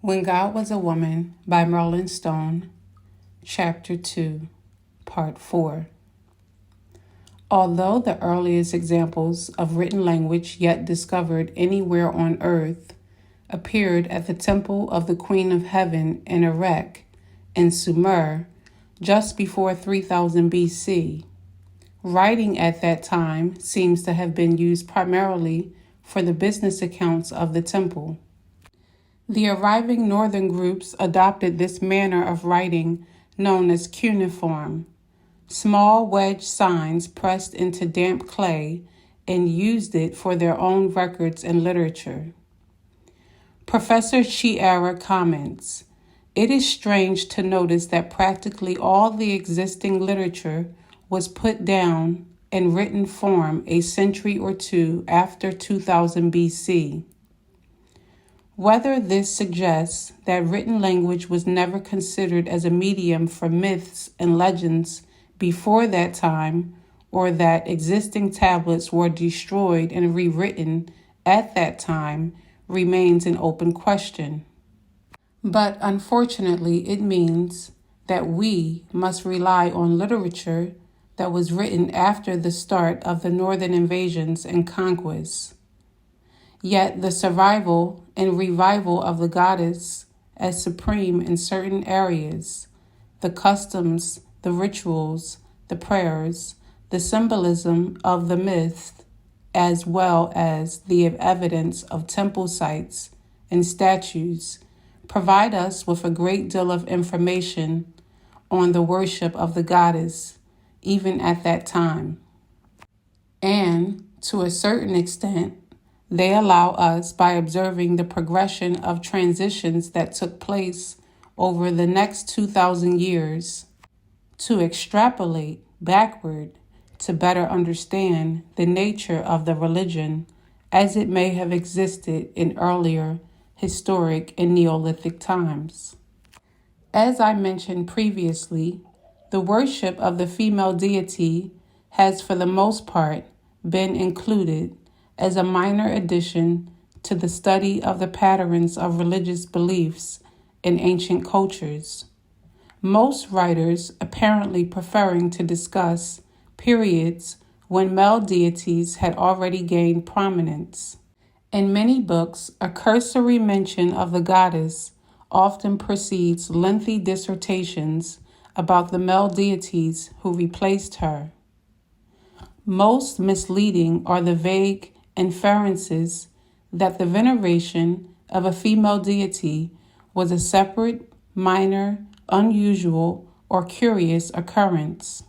When God Was a Woman by Merlin, Chapter 2, Part 4. Although the earliest examples of written language yet discovered anywhere on earth appeared at the Temple of the Queen of Heaven in Erech, in Sumer, just before 3000 BC, writing at that time seems to have been used primarily for the business accounts of the temple. The arriving northern groups adopted this manner of writing known as cuneiform, small wedge signs pressed into damp clay, and used it for their own records and literature. Professor Chiara comments, "It is strange to notice that practically all the existing literature was put down in written form a century or two after 2000 BC. Whether this suggests that written language was never considered as a medium for myths and legends before that time, or that existing tablets were destroyed and rewritten at that time, remains an open question. But unfortunately, it means that we must rely on literature that was written after the start of the northern invasions and conquests. Yet the survival and revival of the goddess as supreme in certain areas, the customs, the rituals, the prayers, the symbolism of the myth, as well as the evidence of temple sites and statues, provide us with a great deal of information on the worship of the goddess, even at that time. And, to a certain extent, they allow us, by observing the progression of transitions that took place over the next 2,000 years, to extrapolate backward to better understand the nature of the religion as it may have existed in earlier historic and Neolithic times. As I mentioned previously, the worship of the female deity has for the most part been included as a minor addition to the study of the patterns of religious beliefs in ancient cultures, most writers apparently preferring to discuss periods when male deities had already gained prominence. In many books, a cursory mention of the goddess often precedes lengthy dissertations about the male deities who replaced her. Most misleading are the vague inferences that the veneration of a female deity was a separate, minor, unusual, or curious occurrence.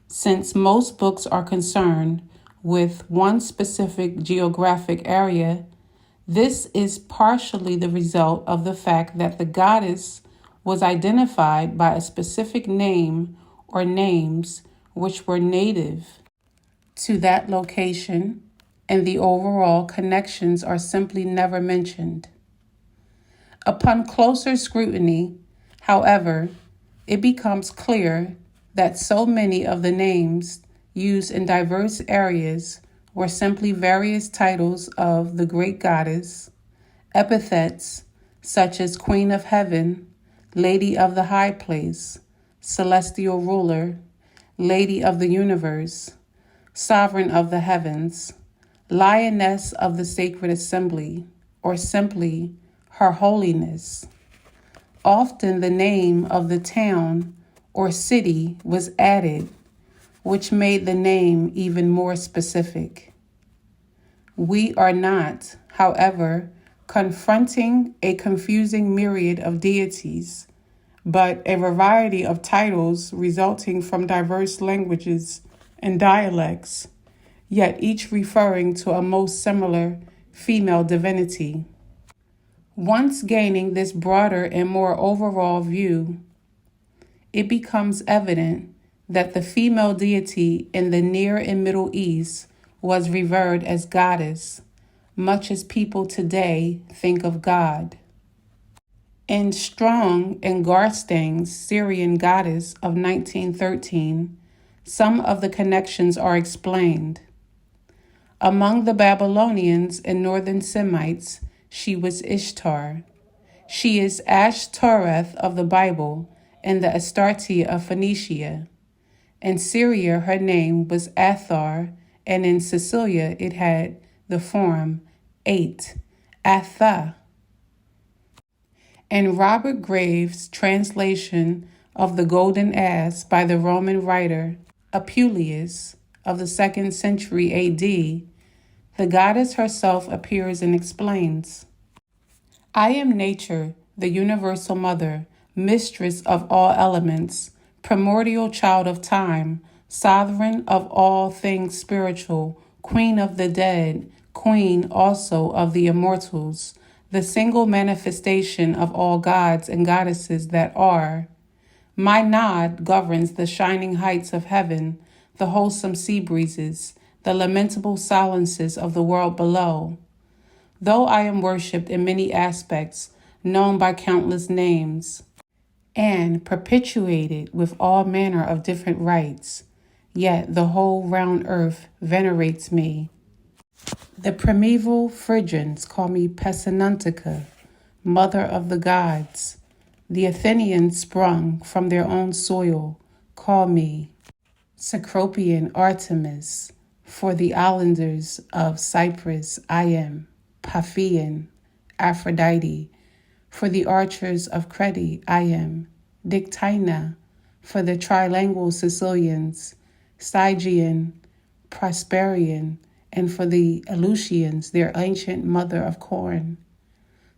Since most books are concerned with one specific geographic area, this is partially the result of the fact that the goddess was identified by a specific name or names which were native to that location, and the overall connections are simply never mentioned. Upon closer scrutiny, however, it becomes clear that so many of the names used in diverse areas were simply various titles of the great goddess, epithets such as Queen of Heaven, Lady of the High Place, Celestial Ruler, Lady of the Universe, Sovereign of the Heavens, Lioness of the Sacred Assembly, or simply Her Holiness. Often the name of the town or city was added, which made the name even more specific. We are not, however, confronting a confusing myriad of deities, but a variety of titles resulting from diverse languages and dialects, yet each referring to a most similar female divinity. Once gaining this broader and more overall view, it becomes evident that the female deity in the Near and Middle East was revered as goddess, much as people today think of God. In Strong and Garstang's Syrian Goddess of 1913, some of the connections are explained. Among the Babylonians and northern Semites, she was Ishtar. She is Ashtoreth of the Bible and the Astarte of Phoenicia. In Syria, her name was Athar, and in Sicilia, it had the form 8, Atha. In Robert Graves' translation of the Golden Ass by the Roman writer Apuleius of the 2nd century AD, the goddess herself appears and explains, I am nature, the universal mother, mistress of all elements, primordial child of time, sovereign of all things spiritual, queen of the dead, queen also of the immortals, the single manifestation of all gods and goddesses that are. My nod governs the shining heights of heaven, the wholesome sea breezes, the lamentable silences of the world below. Though I am worshipped in many aspects, known by countless names, and perpetuated with all manner of different rites, yet the whole round earth venerates me. The primeval Phrygians call me Pessinuntica, mother of the gods. The Athenians, sprung from their own soil, call me Cecropian Artemis. For the islanders of Cyprus, I am Paphian Aphrodite. For the archers of Crete, I am Dictina. For the trilingual Sicilians, Stygian, Prosperian, and for the Eleutians, their ancient mother of corn.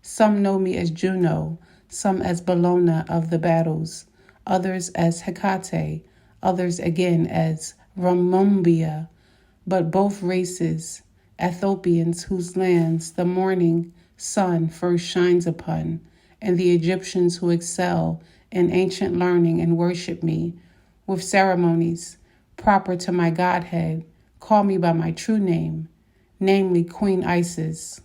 Some know me as Juno, some as Bellona of the battles, others as Hecate, others again as Ramombia, but both races, Ethiopians whose lands the morning sun first shines upon, and the Egyptians who excel in ancient learning and worship me with ceremonies proper to my godhead, call me by my true name, namely Queen Isis.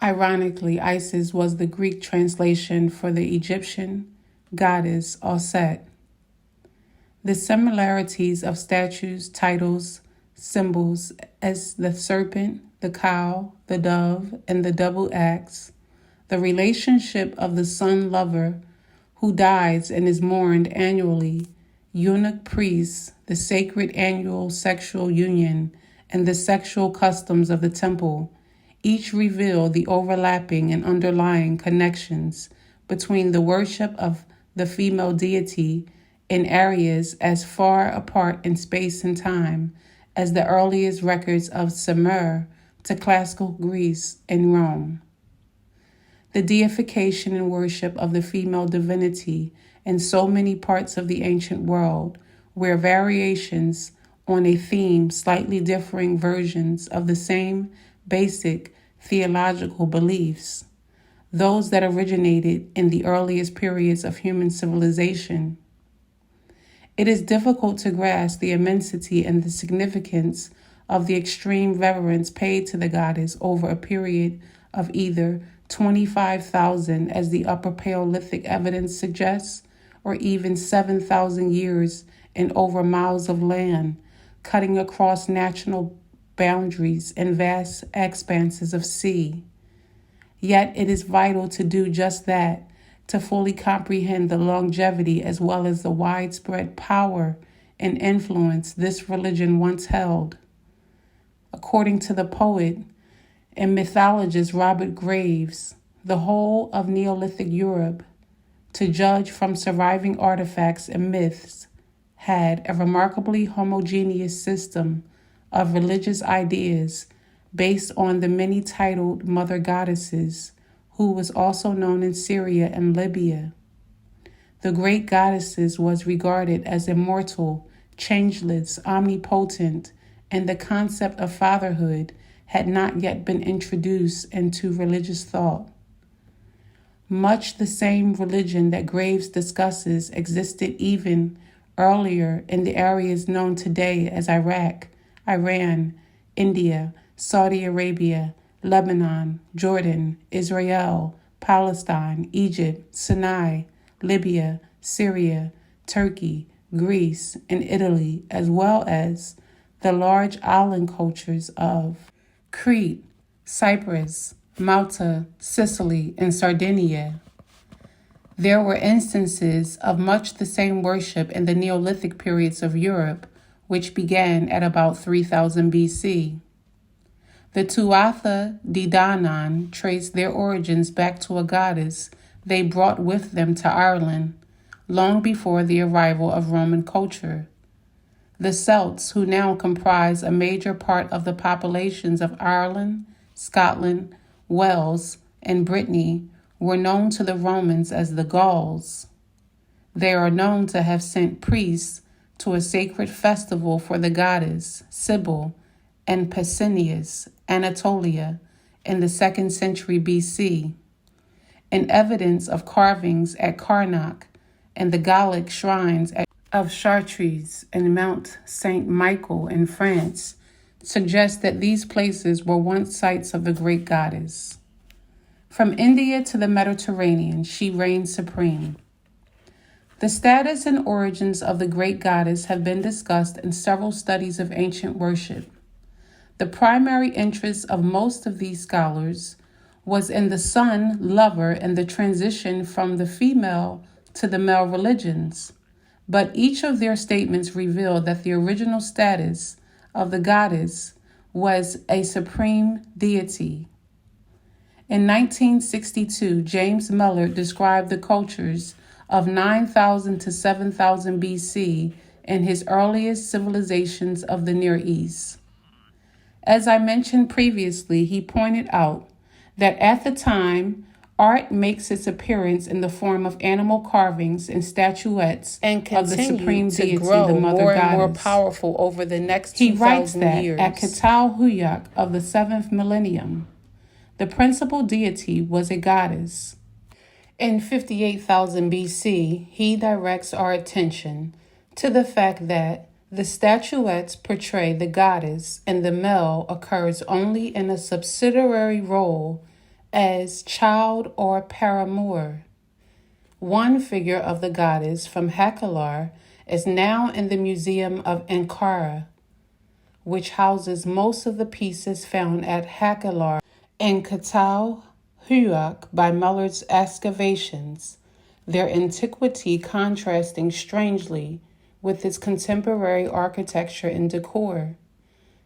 Ironically, Isis was the Greek translation for the Egyptian goddess Auset. The similarities of statues, titles, symbols as the serpent, the cow, the dove, and the double axe, the relationship of the sun lover who dies and is mourned annually, eunuch priests, the sacred annual sexual union, and the sexual customs of the temple, each reveal the overlapping and underlying connections between the worship of the female deity in areas as far apart in space and time as the earliest records of Sumer to classical Greece and Rome. The deification and worship of the female divinity in so many parts of the ancient world, where variations on a theme, slightly differing versions of the same basic theological beliefs, those that originated in the earliest periods of human civilization. It is difficult to grasp the immensity and the significance of the extreme reverence paid to the goddess over a period of either 25,000, as the Upper Paleolithic evidence suggests, or even 7,000 years and over miles of land, cutting across national boundaries and vast expanses of sea. Yet it is vital to do just that, to fully comprehend the longevity as well as the widespread power and influence this religion once held. According to the poet and mythologist Robert Graves, the whole of Neolithic Europe, to judge from surviving artifacts and myths, had a remarkably homogeneous system of religious ideas based on the many-titled mother goddesses, who was also known in Syria and Libya. The great goddesses was regarded as immortal, changeless, omnipotent, and the concept of fatherhood had not yet been introduced into religious thought. Much the same religion that Graves discusses existed even earlier in the areas known today as Iraq, Iran, India, Saudi Arabia, Lebanon, Jordan, Israel, Palestine, Egypt, Sinai, Libya, Syria, Turkey, Greece, and Italy, as well as the large island cultures of Crete, Cyprus, Malta, Sicily, and Sardinia. There were instances of much the same worship in the Neolithic periods of Europe, which began at about 3000 BC. The Tuatha De Danann trace their origins back to a goddess they brought with them to Ireland, long before the arrival of Roman culture. The Celts, who now comprise a major part of the populations of Ireland, Scotland, Wales, and Brittany, were known to the Romans as the Gauls. They are known to have sent priests to a sacred festival for the goddess Sibyl and Pessinus, Anatolia, in the 2nd century BC, and evidence of carvings at Karnak and the Gallic shrines of Chartres and Mount Saint Michael in France suggests that these places were once sites of the great goddess. From India to the Mediterranean, she reigned supreme. The status and origins of the great goddess have been discussed in several studies of ancient worship. The primary interest of most of these scholars was in the son, lover, and the transition from the female to the male religions, but each of their statements revealed that the original status of the goddess was a supreme deity. In 1962, James Miller described the cultures of 9000 to 7000 BC in his earliest civilizations of the Near East. As I mentioned previously, he pointed out that at the time, art makes its appearance in the form of animal carvings and statuettes and of the supreme deity, the mother goddess. And more powerful over the next 2,000 years. He writes that at Catalhuyac of the 7th millennium, the principal deity was a goddess. In 58,000 BC, he directs our attention to the fact that the statuettes portray the goddess and the male occurs only in a subsidiary role as child or paramour. One figure of the goddess from Hakelar is now in the Museum of Ankara, which houses most of the pieces found at Hakelar and Catalhuyac by Muller's excavations, their antiquity contrasting strangely with its contemporary architecture and decor.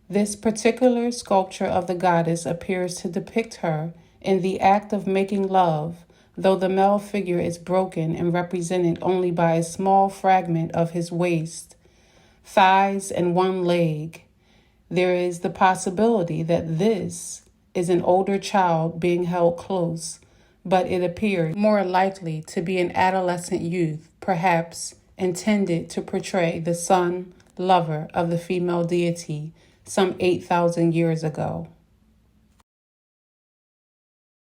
This particular sculpture of the goddess appears to depict her in the act of making love, though the male figure is broken and represented only by a small fragment of his waist, thighs, and one leg. There is the possibility that this is an older child being held close, but it appears more likely to be an adolescent youth, perhaps intended to portray the son, lover of the female deity some 8,000 years ago.